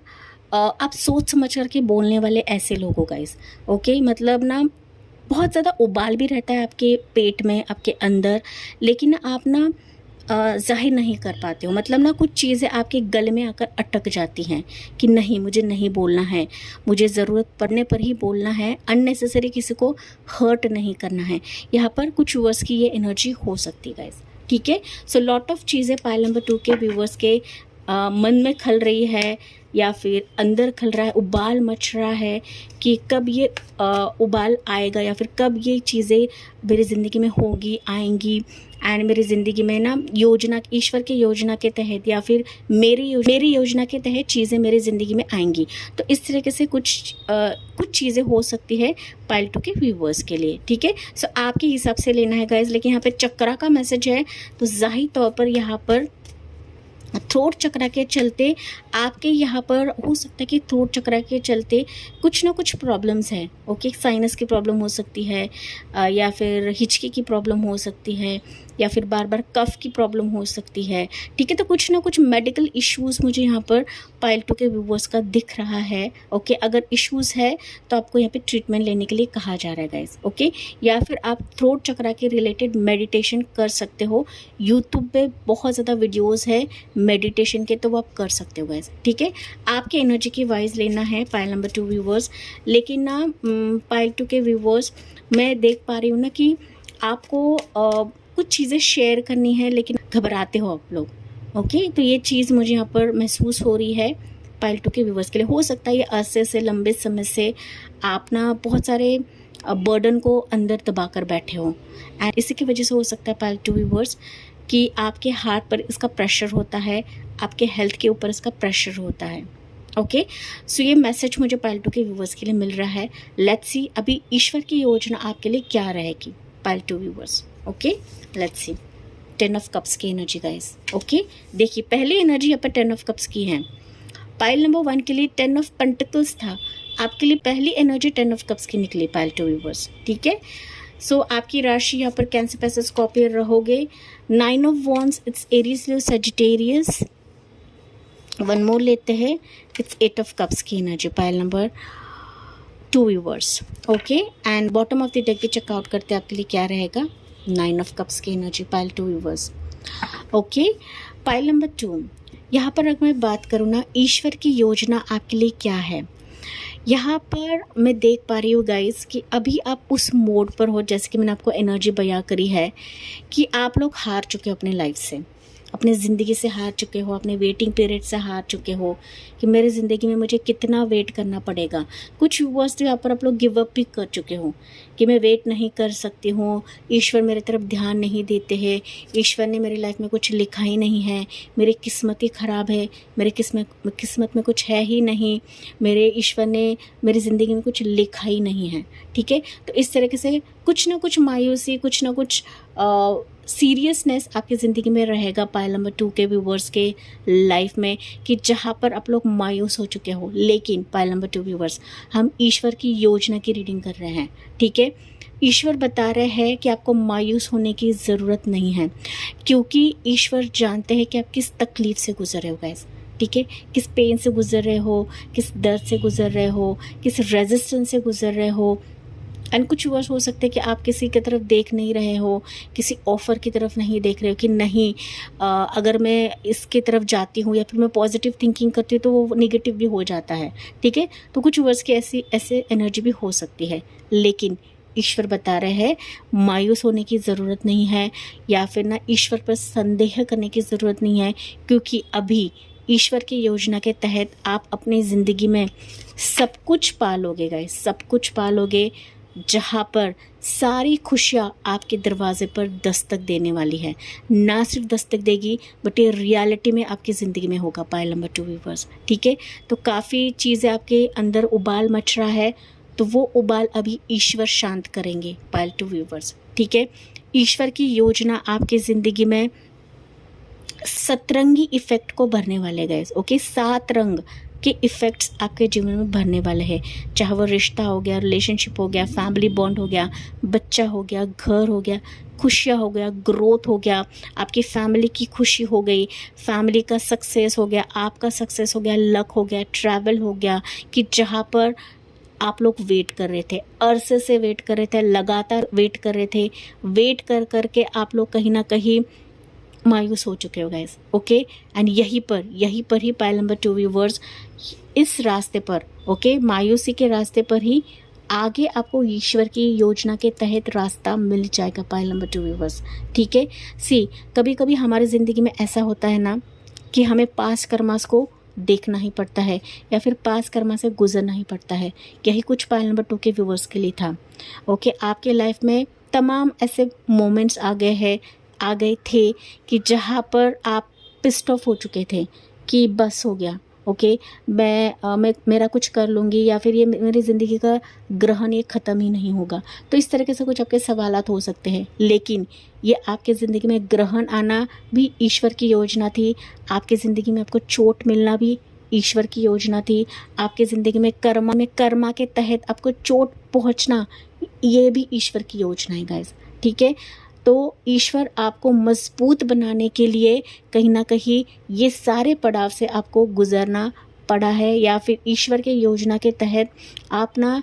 आप सोच समझ करके बोलने वाले ऐसे लोग हो गाइस, ओके। मतलब ना बहुत ज़्यादा उबाल भी रहता है आपके पेट में, आपके अंदर, लेकिन आप ना ज़ाहिर नहीं कर पाते हो। मतलब ना कुछ चीज़ें आपके गले में आकर अटक जाती हैं कि नहीं, मुझे नहीं बोलना है, मुझे ज़रूरत पड़ने पर ही बोलना है, अननेसेसरी किसी को हर्ट नहीं करना है। यहाँ पर कुछ व्यूअर्स की ये एनर्जी हो सकती है गाइस, ठीक है। सो लॉट ऑफ चीज़ें पाइल नंबर 2 के व्यूअर्स के मन में खल रही है या फिर अंदर खल रहा है, उबाल मच रहा है कि कब ये उबाल आएगा या फिर कब ये चीज़ें मेरी ज़िंदगी में होगी, आएंगी, एंड मेरी ज़िंदगी में ना योजना, ईश्वर की योजना के तहत या फिर मेरी योजना के तहत चीज़ें मेरी ज़िंदगी में आएंगी। तो इस तरीके से कुछ चीज़ें हो सकती है पाइल 2 के व्यूवर्स के लिए, ठीक है। सो आपके हिसाब से लेना है गाइज। लेकिन यहाँ पे चक्रा का मैसेज है, तो जाहिर तौर पर यहाँ पर थ्रोट चक्रा के चलते आपके यहाँ पर हो सकता है कि थ्रोट चक्रा के चलते कुछ ना कुछ प्रॉब्लम्स हैं, ओके। साइनस की प्रॉब्लम हो सकती है, या फिर हिचकी की प्रॉब्लम हो सकती है, या फिर बार बार कफ की प्रॉब्लम हो सकती है, ठीक है। तो कुछ ना कुछ मेडिकल इश्यूज़ मुझे यहाँ पर पाइल 2 के व्यूवर्स का दिख रहा है, ओके। अगर इश्यूज़ है तो आपको यहाँ पे ट्रीटमेंट लेने के लिए कहा जा रहा है गाइस, ओके। या फिर आप थ्रोट चक्रा के रिलेटेड मेडिटेशन कर सकते हो, यूट्यूब पे बहुत ज़्यादा वीडियोज़ है मेडिटेशन के, तो वो आप कर सकते हो गाइस, ठीक है। आपके एनर्जी की वाइज लेना है पाइल नंबर 2 व्यूवर्स। लेकिन ना पाइल 2 के व्यूवर्स मैं देख पा रही हूँ ना कि आपको कुछ चीज़ें शेयर करनी है, लेकिन घबराते हो आप लोग, ओके। तो ये चीज़ मुझे यहाँ पर महसूस हो रही है पाइल 2 के व्यूवर्स के लिए। हो सकता है ये अरसे से, लंबे समय से आप ना बहुत सारे बर्डन को अंदर दबा कर बैठे हो, एंड इसी की वजह से हो सकता है पाइल 2 व्यूवर्स कि आपके हार्ट पर इसका प्रेशर होता है, आपके हेल्थ के ऊपर इसका प्रेशर होता है, ओके, सो ये मैसेज मुझे पाइल 2 के व्यूवर्स के लिए मिल रहा है। लेट्स सी अभी ईश्वर की योजना आपके लिए क्या रहेगी pile 2 viewers. Okay, let's see 10 of cups की एनर्जी गाइस। ओके, देखिए पहली एनर्जी यहाँ पर 10 ऑफ कप्स की है। पाइल नंबर 1 के लिए 10 ऑफ पेंटिकल्स था, आपके लिए पहली एनर्जी 10 ऑफ कप्स की निकली पाइल 2 व्यूवर्स। ठीक है, सो आपकी राशि यहाँ पर कैंसर, पैसे, स्कॉर्पियो रहोगे। 9 of wands, it's Aries, Leo, Sagittarius. One more लेते हैं, इट्स 8 ऑफ कप्स की energy pile number 2 viewers. Okay, and bottom of the deck भी चेकआउट करते हैं आपके लिए क्या रहेगा। 9 ऑफ कप्स की energy pile 2 viewers. Okay, pile number 2, यहाँ पर अगर मैं बात करूँ ना, ईश्वर की योजना आपके लिए क्या है। यहाँ पर मैं देख पा रही हूँ गाइस कि अभी आप उस मोड पर हो, जैसे कि मैंने आपको एनर्जी बयां करी है कि आप लोग हार चुके हो अपने लाइफ से, अपने ज़िंदगी से हार चुके हो, अपने वेटिंग पीरियड से हार चुके हो कि मेरे ज़िंदगी में मुझे कितना वेट करना पड़ेगा। कुछ व्यूअर्स तो यहाँ पर आप लोग गिव अप भी कर चुके हो कि मैं वेट नहीं कर सकती हूँ, ईश्वर मेरे तरफ ध्यान नहीं देते हैं, ईश्वर ने मेरी लाइफ में कुछ लिखा ही नहीं है, मेरी किस्मत ही ख़राब है, मेरे किस्मत में कुछ है ही नहीं, मेरे ईश्वर ने मेरी ज़िंदगी में कुछ लिखा ही नहीं है। ठीक है, तो इस तरीके से कुछ ना कुछ मायूसी, कुछ ना कुछ सीरियसनेस आपकी ज़िंदगी में रहेगा पाइल नंबर 2 के व्यूवर्स के लाइफ में, कि जहाँ पर आप लोग मायूस हो चुके हो। लेकिन पाइल नंबर 2 व्यूवर्स, हम ईश्वर की योजना की रीडिंग कर रहे हैं। ठीक है, ईश्वर बता रहे हैं कि आपको मायूस होने की ज़रूरत नहीं है, क्योंकि ईश्वर जानते हैं कि आप किस तकलीफ़ से गुजर रहे हो गाइस। ठीक है, किस पेन से गुजर रहे हो, किस दर्द से गुजर रहे हो, किस रेजिस्टेंस से गुजर रहे हो। एंड कुछ वर्ड्स हो सकते हैं कि आप किसी की तरफ देख नहीं रहे हो, किसी ऑफ़र की तरफ नहीं देख रहे हो कि नहीं अगर मैं इसकी तरफ जाती हूँ या फिर मैं पॉजिटिव थिंकिंग करती हूँ तो वो नेगेटिव भी हो जाता है। ठीक है, तो कुछ वर्ड्स की ऐसे एनर्जी भी हो सकती है। लेकिन ईश्वर बता रहे हैं मायूस होने की ज़रूरत नहीं है, या फिर ना ईश्वर पर संदेह करने की ज़रूरत नहीं है, क्योंकि अभी ईश्वर की योजना के तहत आप अपनी ज़िंदगी में सब कुछ पालोगे गाइस, सब कुछ पालोगे, जहाँ पर सारी खुशियाँ आपके दरवाजे पर दस्तक देने वाली है। ना सिर्फ दस्तक देगी बट ये रियलिटी में आपकी ज़िंदगी में होगा पाइल नंबर 2 व्यूवर्स। ठीक है, तो काफ़ी चीज़ें आपके अंदर उबाल मच रहा है, तो वो उबाल अभी ईश्वर शांत करेंगे पाइल 2 व्यूवर्स। ठीक है, ईश्वर की योजना आपकी ज़िंदगी में सतरंगी इफ़ेक्ट को भरने वाले गए। ओके, 7 रंग के इफ़ेक्ट्स आपके जीवन में भरने वाले हैं, चाहे वो रिश्ता हो गया, रिलेशनशिप हो गया, फैमिली बॉन्ड हो गया, बच्चा हो गया, घर हो गया, खुशियाँ हो गया, ग्रोथ हो गया, आपकी फैमिली की खुशी हो गई, फैमिली का सक्सेस हो गया, आपका सक्सेस हो गया, लक हो गया, ट्रैवल हो गया, कि जहाँ पर आप लोग वेट कर रहे थे, अरसे से वेट कर रहे थे, लगातार वेट कर रहे थे, वेट कर कर के आप लोग कहीं ना कहीं मायूस हो चुके हो गाइस। ओके, एंड यहीं पर ही पाइल नंबर 2 व्यूवर्स, इस रास्ते पर, ओके, मायूसी के रास्ते पर ही आगे आपको ईश्वर की योजना के तहत रास्ता मिल जाएगा पाइल नंबर 2 व्यूवर्स। ठीक है, सी कभी कभी हमारी ज़िंदगी में ऐसा होता है ना कि हमें पास कर्मास को देखना ही पड़ता है, या फिर पास कर्मा से गुजरना ही पड़ता है। यही कुछ पाइल नंबर 2 के व्यूवर्स के लिए था। ओके, आपके लाइफ में तमाम ऐसे मोमेंट्स आ गए थे कि जहाँ पर आप पिस्ड ऑफ हो चुके थे कि बस हो गया, ओके, मैं मेरा कुछ कर लूँगी, या फिर ये मेरी ज़िंदगी का ग्रहण ये ख़त्म ही नहीं होगा। तो इस तरीके से कुछ आपके सवालात हो सकते हैं, लेकिन ये आपके ज़िंदगी में ग्रहण आना भी ईश्वर की योजना थी, आपकी ज़िंदगी में आपको चोट मिलना भी ईश्वर की योजना थी, आपकी ज़िंदगी में कर्मा के तहत आपको चोट पहुँचना ये भी ईश्वर की योजना है गाइस। ठीक है, तो ईश्वर आपको मजबूत बनाने के लिए कहीं ना कहीं ये सारे पड़ाव से आपको गुजरना पड़ा है, या फिर ईश्वर के योजना के तहत आप ना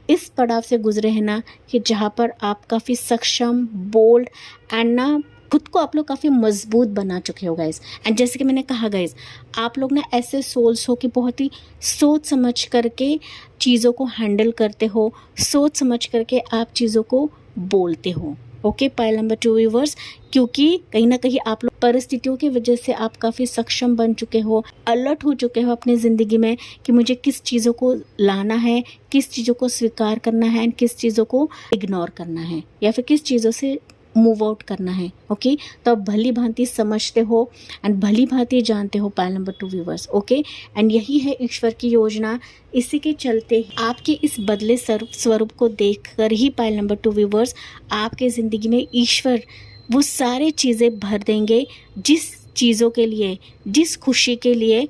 इस पड़ाव से गुजरे हैं ना, कि जहाँ पर आप काफ़ी सक्षम, बोल्ड एंड ना खुद को आप लोग काफ़ी मजबूत बना चुके हो गाइस। एंड जैसे कि मैंने कहा गाइस, आप लोग ना ऐसे सोल्स हो कि बहुत ही सोच समझ करके चीज़ों को हैंडल करते हो, सोच समझ करके आप चीज़ों को बोलते हो। ओके, पाइल नंबर 2 व्यूवर्स, क्योंकि कहीं ना कहीं आप लोग परिस्थितियों की वजह से आप काफ़ी सक्षम बन चुके हो, अलर्ट हो चुके हो अपनी ज़िंदगी में कि मुझे किस चीज़ों को लाना है, किस चीज़ों को स्वीकार करना है, किस चीज़ों को इग्नोर करना है, या फिर किस चीज़ों से मूव आउट करना है। ओके, तो आप भली भांति समझते हो एंड भली भांति जानते हो pile number 2 viewers. Okay, and यही है ईश्वर की योजना। इसी के चलते आपके इस बदले स्वरूप को देखकर ही पाइल नंबर 2 व्यूवर्स आपके ज़िंदगी में ईश्वर वो सारी चीज़ें भर देंगे जिस चीज़ों के लिए, जिस खुशी के लिए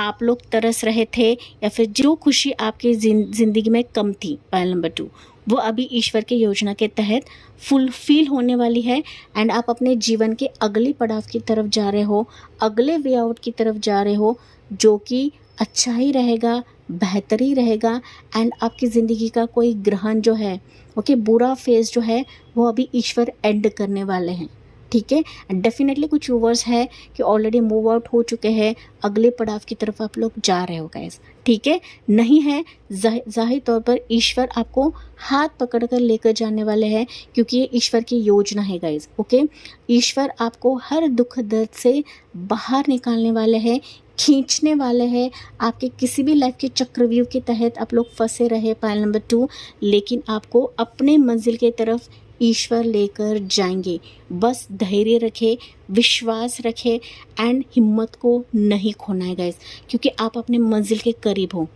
आप लोग तरस रहे थे या फिर जो खुशी आपकी ज़िंदगी में कम थी पाइल नंबर 2, वो अभी ईश्वर के योजना के तहत फुलफिल होने वाली है। एंड आप अपने जीवन के अगले पड़ाव की तरफ जा रहे हो, अगले वे आउट की तरफ जा रहे हो, जो कि अच्छा ही रहेगा, बेहतर ही रहेगा। एंड आपकी ज़िंदगी का कोई ग्रहण जो है, ओके, बुरा फेज जो है वो अभी ईश्वर एंड करने वाले हैं। ठीक है, डेफिनेटली कुछ व्यूवर्स है कि ऑलरेडी मूव आउट हो चुके हैं, अगले पड़ाव की तरफ आप लोग जा रहे हो गाइस। ठीक है, नहीं है जाहिर तौर पर ईश्वर आपको हाथ पकड़कर लेकर जाने वाले हैं, क्योंकि ये ईश्वर की योजना है गाइस। ओके, ईश्वर आपको हर दुख दर्द से बाहर निकालने वाले हैं, खींचने वाले हैं। आपके किसी भी लाइफ के चक्रव्यूह के तहत आप लोग फंसे रहे पाइल नंबर 2, लेकिन आपको अपने मंजिल की तरफ ईश्वर लेकर जाएंगे। बस धैर्य रखे, विश्वास रखे एंड हिम्मत को नहीं खोना है गाइस, क्योंकि आप अपने मंजिल के करीब हो।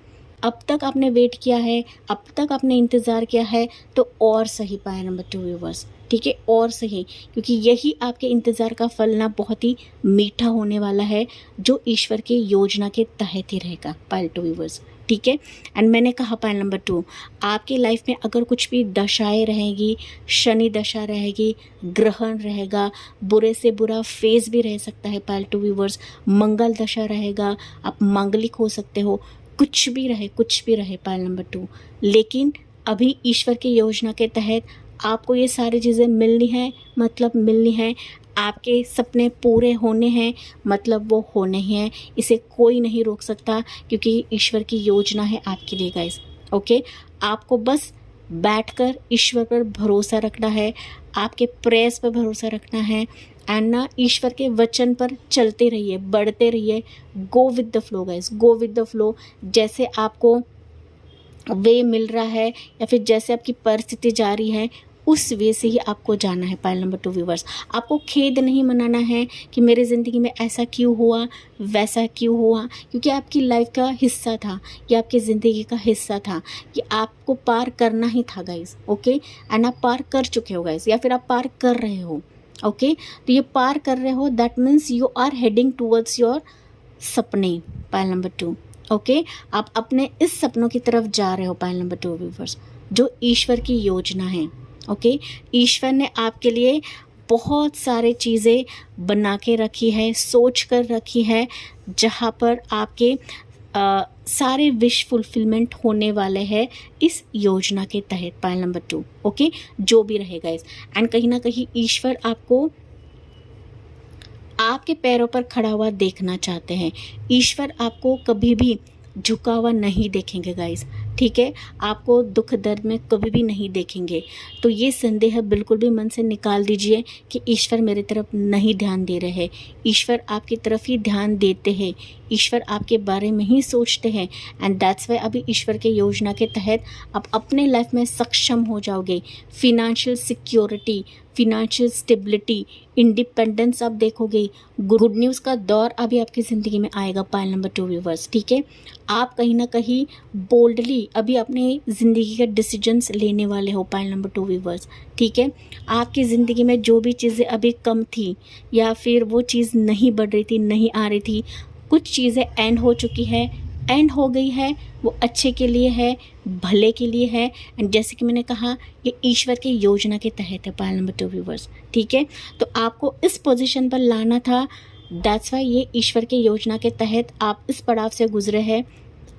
अब तक आपने वेट किया है, अब तक आपने इंतज़ार किया है, तो और सही पाइल नंबर 2 व्यूवर्स। ठीक है, और सही, क्योंकि यही आपके इंतज़ार का फल ना बहुत ही मीठा होने वाला है, जो ईश्वर की योजना के तहत ही रहेगा पाइल 2 व्यूवर्स। ठीक है, एंड मैंने कहा पाइल नंबर 2, आपकी लाइफ में अगर कुछ भी दशाएं रहेगी, शनि दशा रहेगी, ग्रहण रहेगा, बुरे से बुरा फेज भी रह सकता है पाइल 2 व्यूवर्स, मंगल दशा रहेगा, आप मांगलिक हो सकते हो, कुछ भी रहे पाइल नंबर 2, लेकिन अभी ईश्वर की योजना के तहत आपको ये सारी चीज़ें मिलनी है, मतलब मिलनी है। आपके सपने पूरे होने हैं, मतलब वो होने ही हैं। इसे कोई नहीं रोक सकता, क्योंकि ईश्वर की योजना है आपके लिए गाइस। ओके, आपको बस बैठकर ईश्वर पर भरोसा रखना है, आपके प्रेयर्स पर भरोसा रखना है एंड ना ईश्वर के वचन पर चलते रहिए, बढ़ते रहिए। Go with the flow guys, go with the flow. जैसे आपको वे मिल रहा है या फिर जैसे आपकी परिस्थिति जा रही है, उस वे से ही आपको जाना है पाइल नंबर 2 व्यूवर्स। आपको खेद नहीं मनाना है कि मेरे ज़िंदगी में ऐसा क्यों हुआ, वैसा क्यों हुआ, क्योंकि आपकी लाइफ का हिस्सा था, ये आपकी ज़िंदगी का हिस्सा था कि आपको पार करना ही था गाइस। ओके, एंड आप पार कर चुके हो गाइस, या फिर आप पार कर रहे हो। ओके, तो ये पार कर रहे हो, that means you are heading towards your सपने पाइल नंबर 2। ओके, आप अपने इस सपनों की तरफ जा रहे हो पाइल नंबर 2 व्यूवर्स, जो ईश्वर की योजना है। ओके, ईश्वर ने आपके लिए बहुत सारे चीज़ें बना के रखी है, सोच कर रखी है, जहाँ पर आपके सारे विश फुलफिलमेंट होने वाले हैं इस योजना के तहत पाइल नंबर 2। ओके, जो भी रहेगा इस, एंड कहीं ना कहीं ईश्वर आपको आपके पैरों पर खड़ा हुआ देखना चाहते हैं। ईश्वर आपको कभी भी झुका हुआ नहीं देखेंगे गाइस। ठीक है, आपको दुख दर्द में कभी भी नहीं देखेंगे। तो ये संदेह बिल्कुल भी मन से निकाल दीजिए कि ईश्वर मेरे तरफ नहीं ध्यान दे रहे हैं। ईश्वर आपकी तरफ ही ध्यान देते हैं, ईश्वर आपके बारे में ही सोचते हैं। एंड दैट्स वाई अभी ईश्वर के योजना के तहत आप अपने लाइफ में सक्षम हो जाओगे। Financial security, financial stability, independence आप देखोगे। गुड न्यूज़ का दौर अभी आपकी ज़िंदगी में आएगा पाइल नंबर 2 व्यूवर्स। ठीक है, आप कहीं ना कहीं बोल्डली अभी अपने ज़िंदगी का डिसीजंस लेने वाले हो पाइल नंबर 2 व्यूवर्स। ठीक है, आपकी ज़िंदगी में जो भी चीज़ें अभी कम थी या फिर वो चीज़ नहीं बढ़ रही थी, नहीं आ रही थी, कुछ चीज़ें एंड हो चुकी है, एंड हो गई है, वो अच्छे के लिए है, भले के लिए है। एंड जैसे कि मैंने कहा, ये ईश्वर की योजना के तहत है पाइल नंबर 2 व्यूवर्स। ठीक है, तो आपको इस पोजीशन पर लाना था, दैट्स वाई ये ईश्वर की योजना के तहत आप इस पड़ाव से गुजरे हैं।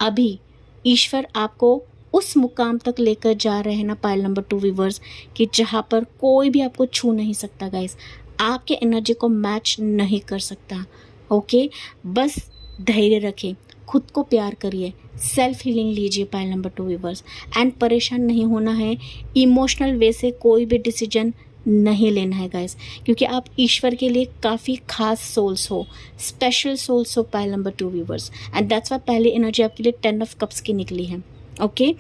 अभी ईश्वर आपको उस मुकाम तक लेकर जा रहे हैं ना पाइल नंबर 2 व्यूवर्स, कि जहाँ पर कोई भी आपको छू नहीं सकता गाइस, आपके एनर्जी को मैच नहीं कर सकता। ओके, बस धैर्य रखें, खुद को प्यार करिए, सेल्फ हीलिंग लीजिए पाइल नंबर 2 व्यूवर्स। एंड परेशान नहीं होना है, इमोशनल वे से कोई भी डिसीजन नहीं लेना है गाइस, क्योंकि आप ईश्वर के लिए काफ़ी खास सोल्स हो, स्पेशल सोल्स हो pile number 2 viewers. And that's why पहली एनर्जी आपके लिए 10 ऑफ कप्स की निकली है। ओके,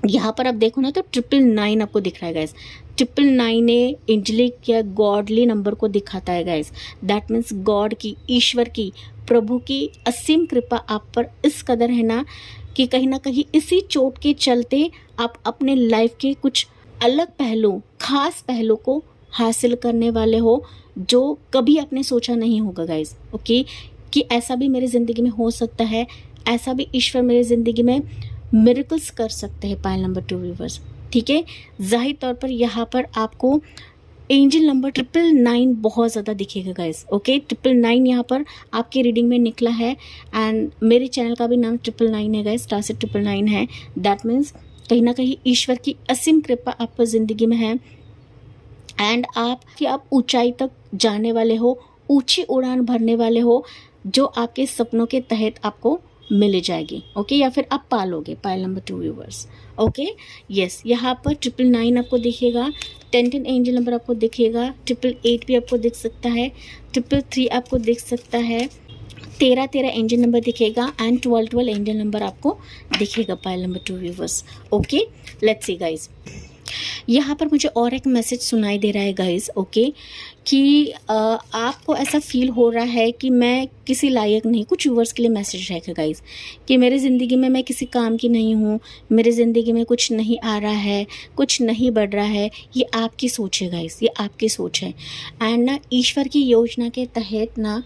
यहाँ पर आप देखो ना तो 999 आपको दिख रहा है गाइस। 999 एंजेलिक या गॉडली नंबर को दिखाता है गाइस। दैट मीन्स गॉड की, ईश्वर की, प्रभु की असीम कृपा आप पर इस कदर है ना कि कहीं ना कहीं इसी चोट के चलते आप अपने लाइफ के कुछ अलग पहलू, खास पहलू को हासिल करने वाले हो जो कभी आपने सोचा नहीं होगा गाइस। ओके, कि ऐसा भी मेरी ज़िंदगी में हो सकता है, ऐसा भी ईश्वर मेरी ज़िंदगी में मिरेकल्स कर सकते हैं। पाइल नंबर 2 व्यूवर्स, ठीक है। ज़ाहिर तौर पर यहाँ पर आपको एंजल नंबर 999 बहुत ज़्यादा दिखेगा गाइस। ओके, 999 यहाँ पर आपकी रीडिंग में निकला है एंड मेरे चैनल का भी नाम 999 है गाइस, स्टार से 999 है। दैट मीन्स कहीं ना कहीं ईश्वर की असीम कृपा आपकी ज़िंदगी में है एंड आप ऊंचाई तक जाने वाले हो, ऊंची उड़ान भरने वाले हो जो आपके सपनों के तहत आपको मिल जाएगी। ओके, या फिर आप पालोगे। Pile number 2 viewers, okay, yes, यहाँ पर 999 आपको दिखेगा, 1010 एंजल नंबर आपको दिखेगा, 888 भी आपको दिख सकता है, 333 आपको दिख सकता है, 1313 एंजल नंबर दिखेगा एंड 1212 एंजल नंबर आपको दिखेगा। Pile number 2 viewers, okay, let's see guys. यहाँ पर मुझे और एक मैसेज सुनाई दे रहा है गाइज, ओके, कि आपको ऐसा फील हो रहा है कि मैं किसी लायक नहीं। कुछ व्यूवर्स के लिए मैसेज रहेगा गाइज कि मेरी ज़िंदगी में मैं किसी काम की नहीं हूँ, मेरी ज़िंदगी में कुछ नहीं आ रहा है, कुछ नहीं बढ़ रहा है। ये आपकी सोच है गाइज, ये आपकी सोच है एंड ना ईश्वर की योजना के तहत ना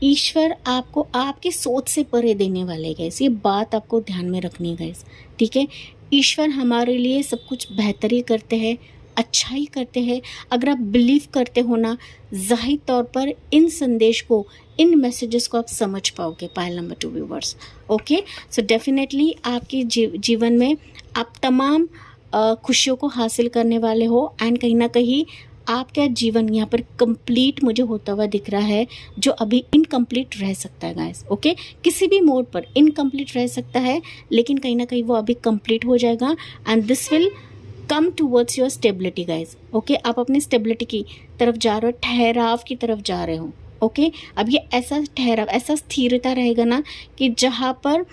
ईश्वर आपको आपकी सोच से परे देने वाले गाइस। ये बात आपको ध्यान में रखनी है गाइस, ठीक है। ईश्वर हमारे लिए सब कुछ बेहतर ही करते हैं, अच्छा ही करते हैं। अगर आप बिलीव करते हो ना, ज़ाहिर तौर पर इन संदेश को, इन मैसेजेस को आप समझ पाओगे। Pile number 2 viewers, okay, so definitely आपके जीवन में आप तमाम खुशियों को हासिल करने वाले हो एंड कहीं ना कहीं आपका जीवन यहाँ पर कंप्लीट मुझे होता हुआ दिख रहा है, जो अभी इनकम्प्लीट रह सकता है गाइस। ओके, किसी भी मोड पर इनकम्प्लीट रह सकता है, लेकिन कहीं ना कहीं वो अभी कंप्लीट हो जाएगा and this will come towards your stability guys. Okay, आप अपनी स्टेबिलिटी की तरफ जा रहे हो, ठहराव की तरफ जा रहे हो। ओके, अब ये ऐसा ठहराव, ऐसा स्थिरता रहेगा ना कि जहाँ पर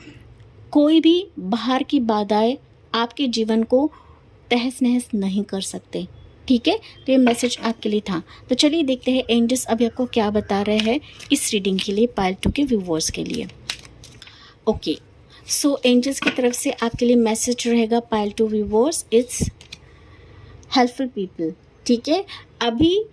कोई भी बाहर की बाधाएं आपके जीवन को तहस नहस नहीं कर सकते, ठीक है। तो ये मैसेज आपके लिए था। तो चलिए देखते हैं एंजल्स अभी आपको क्या बता रहे हैं इस रीडिंग के लिए, पाइल 2 के व्यूवर्स के लिए। ओके, सो एंजल्स की तरफ से आपके लिए मैसेज रहेगा pile 2 viewers, it's helpful people, ठीक है। अभी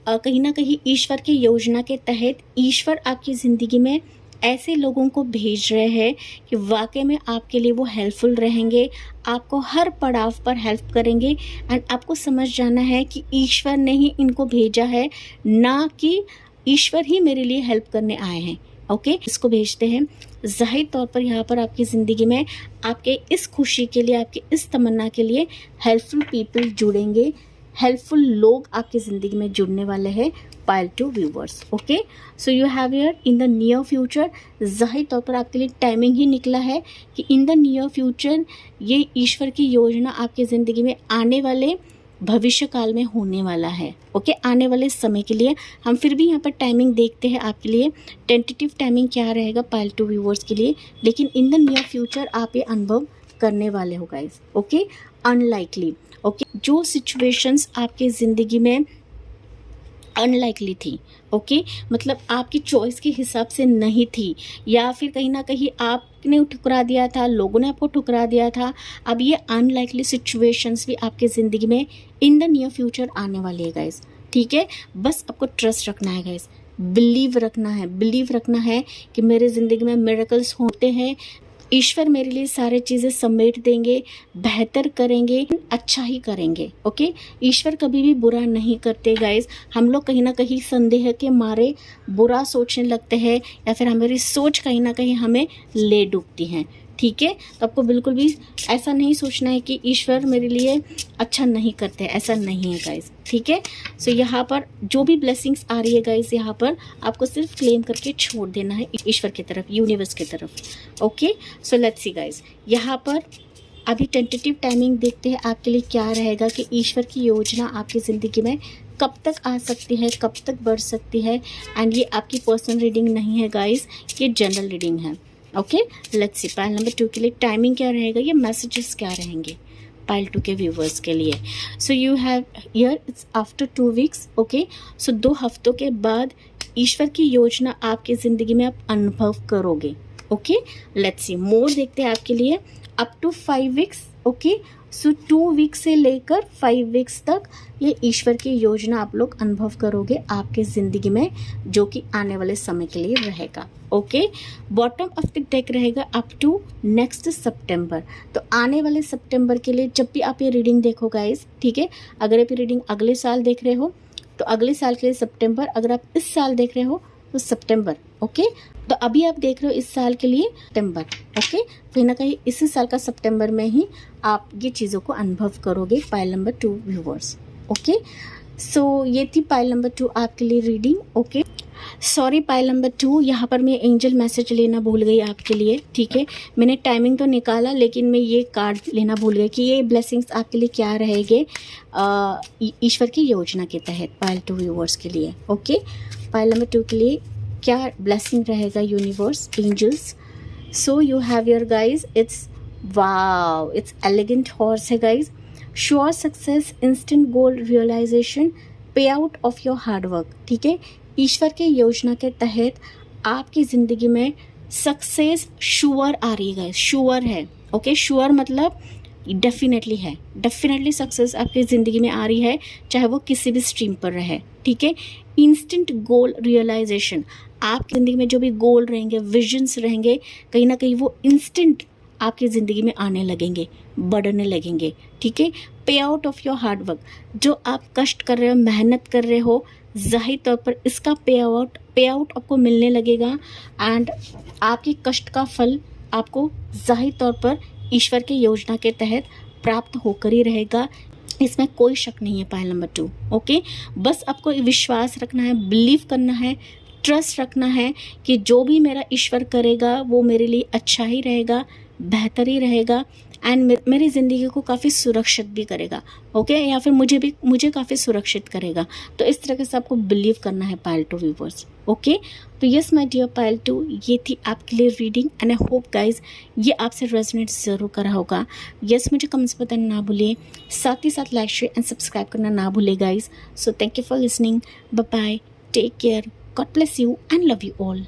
कहीं ना कहीं ईश्वर की योजना के तहत ईश्वर आपकी ज़िंदगी में ऐसे लोगों को भेज रहे हैं कि वाकई में आपके लिए वो हेल्पफुल रहेंगे, आपको हर पड़ाव पर हेल्प करेंगे एंड आपको समझ जाना है कि ईश्वर ने ही इनको भेजा है, ना कि ईश्वर ही मेरे लिए हेल्प करने आए हैं। ओके, इसको भेजते हैं। ज़ाहिर तौर पर यहाँ पर आपकी ज़िंदगी में आपके इस खुशी के लिए, आपकी इस तमन्ना के लिए हेल्पफुल पीपल जुड़ेंगे, हेल्पफुल लोग आपकी ज़िंदगी में जुड़ने वाले हैं। Pile 2 viewers, okay, so you have here in the near future, ज़ाहिर तौर पर आपके लिए टाइमिंग ही निकला है कि इन द नियर फ्यूचर ये ईश्वर की योजना आपकी ज़िंदगी में आने वाले भविष्य काल में होने वाला है। ओके, आने वाले समय के लिए हम फिर भी यहाँ पर टाइमिंग देखते हैं आपके लिए, टेंटेटिव टाइमिंग क्या रहेगा पाइल 2 व्यूवर्स के लिए, लेकिन इन द नियर फ्यूचर आप ये अनुभव करने वाले हो गाइस। ओके, अनलाइकली, ओके, जो सिचुएशंस आपके ज़िंदगी में अनलाइकली थी, ओके, मतलब आपकी चॉइस के हिसाब से नहीं थी, या फिर कहीं ना कहीं आपने ठुकरा दिया था, लोगों ने आपको ठुकरा दिया था, अब ये अनलाइकली सिचुएशंस भी आपके ज़िंदगी में इन द नियर फ्यूचर आने वाली है गाइस, ठीक है। बस आपको ट्रस्ट रखना है गाइस, बिलीव रखना है कि मेरे ज़िंदगी में मिरेकल्स होते हैं, ईश्वर मेरे लिए सारी चीज़ें समेट देंगे, बेहतर करेंगे, अच्छा ही करेंगे। ओके, ईश्वर कभी भी बुरा नहीं करते गाइस। हम लोग कहीं ना कहीं संदेह के मारे बुरा सोचने लगते हैं, या फिर हमारी सोच कहीं ना कहीं हमें ले डूबती है, ठीक है। तो आपको बिल्कुल भी ऐसा नहीं सोचना है कि ईश्वर मेरे लिए अच्छा नहीं करते, ऐसा नहीं है गाइस, ठीक है। सो यहाँ पर जो भी ब्लेसिंग्स आ रही है गाइस, यहाँ पर आपको सिर्फ क्लेम करके छोड़ देना है ईश्वर की तरफ, यूनिवर्स की तरफ। Okay, so let's see guys, यहाँ पर अभी टेंटेटिव टाइमिंग देखते हैं आपके लिए क्या रहेगा कि ईश्वर की योजना आपकी ज़िंदगी में कब तक आ सकती है, कब तक बढ़ सकती है। एंड ये आपकी पर्सनल रीडिंग नहीं है गाइस, ये जनरल रीडिंग है। Okay, let's see pile number 2 के लिए टाइमिंग क्या रहेगा, ये मैसेजेस क्या रहेंगे। पाइल 2 के व्यूवर्स के लिए। So you have here it's after 2 weeks, okay. So 2 हफ्तों के बाद ईश्वर की योजना आपकी ज़िंदगी में आप अनुभव करोगे, ओके। लेट्स सी मोर देखते हैं आपके लिए up to 5 weeks, okay. So 2 weeks से लेकर 5 वीक्स तक ये ईश्वर की योजना आप लोग अनुभव करोगे आपके ज़िंदगी में, जो कि आने वाले समय के लिए रहेगा, okay. Bottom of the deck रहेगा अप टू नेक्स्ट सितंबर। तो आने वाले सितंबर के लिए जब भी आप ये रीडिंग देखो गाइस, ठीक है, अगर आप ये रीडिंग अगले साल देख रहे हो तो अगले साल के लिए सितंबर, अगर आप इस साल देख रहे हो तो सितंबर, ओके। तो अभी आप देख रहे हो इस साल के लिए सितंबर, ओके। कहीं ना कहीं इसी साल का सितंबर में ही आप ये चीज़ों को अनुभव करोगे पाइल नंबर 2 व्यूवर्स, ओके। सो ये थी पाइल नंबर 2 आपके लिए reading, okay. Sorry pile number 2, यहाँ पर मैं एंजल मैसेज लेना भूल गई आपके लिए, ठीक है। मैंने टाइमिंग तो निकाला लेकिन मैं ये कार्ड लेना भूल गई कि ये ब्लेसिंग्स आपके लिए क्या रहेंगे ईश्वर की योजना के तहत पाइल 2 व्यूवर्स के लिए, ओके। पाइल नंबर 2 के लिए क्या ब्लेसिंग रहेगा universe, angels. So you have your guys, it's wow, it's elegant horse है guys. Sure success, instant goal realization, pay out of your hard work, ठीक है। ईश्वर के योजना के तहत आपकी ज़िंदगी में सक्सेस श्योर आ रही है गाइस, श्योर है, ओके। श्योर मतलब डेफिनेटली है, डेफिनेटली सक्सेस आपकी ज़िंदगी में आ रही है, चाहे वो किसी भी स्ट्रीम पर रहे, ठीक है। इंस्टेंट गोल रियलाइजेशन, आपकी ज़िंदगी में जो भी गोल रहेंगे, विजन्स रहेंगे, कहीं ना कहीं वो इंस्टेंट आपकी ज़िंदगी में आने लगेंगे, बढ़ने लगेंगे, ठीक है। पे out of your hard work, जो आप कष्ट कर रहे हो, मेहनत कर रहे हो, ज़ाहिर तौर पर इसका पे आउट आपको मिलने लगेगा एंड आपके कष्ट का फल आपको ज़ाहिर तौर पर ईश्वर की योजना के तहत प्राप्त होकर ही रहेगा, इसमें कोई शक नहीं है पाइल नंबर 2, ओके। बस आपको विश्वास रखना है, बिलीव करना है, ट्रस्ट रखना है कि जो भी मेरा ईश्वर करेगा वो मेरे लिए अच्छा ही रहेगा, बेहतर ही रहेगा एंड मेरी ज़िंदगी को काफ़ी सुरक्षित भी करेगा, ओके, या फिर मुझे काफ़ी सुरक्षित करेगा। तो इस तरह से आपको बिलीव करना है पाइल 2 व्यूवर्स, ओके। तो यस माय डियर पाइल 2, ये थी आपके लिए reading and I hope guys ये आपसे रेजोनेट ज़रूर करा होगा। यस, मुझे कमेंट्स बताना ना भूलिए, साथ ही साथ लाइक शेयर एंड सब्सक्राइब करना ना भूलिए guys. So thank you for listening, bye bye, take care, God bless you and love you all.